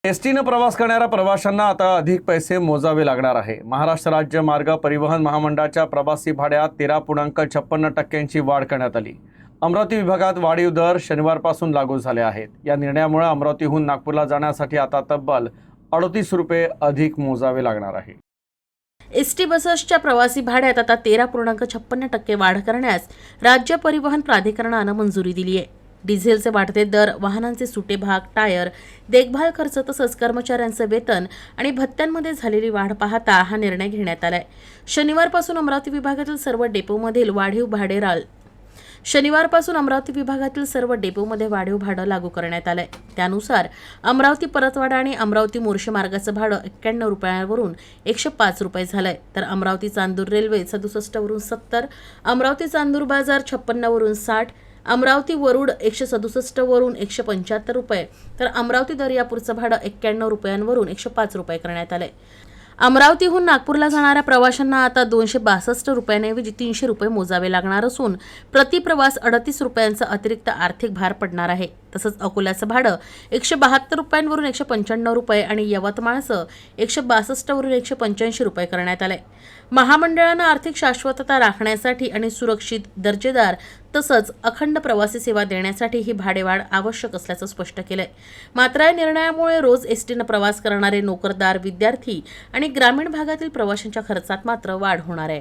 एसटीनं प्रवास करणाऱ्या प्रवाशांना आता अधिक पैसे मोजावे लागणार आहे। महाराष्ट्र राज्य मार्ग परिवहन महामंडळाच्या प्रवासी भाड्यात 13.56% वाढ करण्यात आली। अमरावती विभागात वाढीव दर शनिवारपासून लागू झाले आहेत। या निर्णयामुळे अमरावतीहून नागपूरला जाण्यासाठी आता तब्बल 38 रुपये अधिक मोजावे लागणार आहे। एसटी बसेसच्या प्रवासी भाड्यात आता 13.56% वाढ करण्यास राज्य परिवहन प्राधिकरणानं मंजुरी दिली आहे। डिझेलचे वाढते दर, वाहनांचे सुटे भाग, टायर, देखभाल खर्च तसंच कर्मचाऱ्यांचं वेतन आणि भत्त्यांमध्ये झालेली वाढ पाहता हा निर्णय घेण्यात आलाय। शनिवारपासून अमरावती विभागातील सर्व डेपोमध्ये वाढीव भाडं लागू करण्यात आलंय। त्यानुसार अमरावती परतवाडा आणि अमरावती मोर्शी मार्गाचं भाडं 91 रुपयांवरून 105 रुपये झालंय, तर अमरावती चांदूर रेल्वे 67 वरून 70, अमरावती चांदूर बाजार 56 वरून 60, अमरावती वरुड 167 वरून 175 रुपये, तर अमरावती दर्यापूरचं भाडं 91 रुपयांवरून 105 रुपये करण्यात आलंय। अमरावतीहून नागपूरला जाणाऱ्या प्रवाशांना आता 262 रुपयांऐवजी 300 रुपये मोजावे लागणार असून प्रति प्रवास 38 रुपयांचा अतिरिक्त आर्थिक भार पडणार आहे। तसंच अकोल्याचं भाडं 172 रुपयांवरून 195 रुपये आणि यवतमाळचं 162 वरून 185 रुपये करण्यात आले। महामंडळानं आर्थिक शाश्वतता राखण्यासाठी आणि सुरक्षित, दर्जेदार तसंच अखंड प्रवासी सेवा देण्यासाठी ही भाडेवाढ आवश्यक असल्याचं स्पष्ट केलंय। मात्र या निर्णयामुळे रोज एसटीनं प्रवास करणारे नोकरदार, विद्यार्थी आणि ग्रामीण भागातील प्रवाशांच्या खर्चात मात्र वाढ होणार आहे।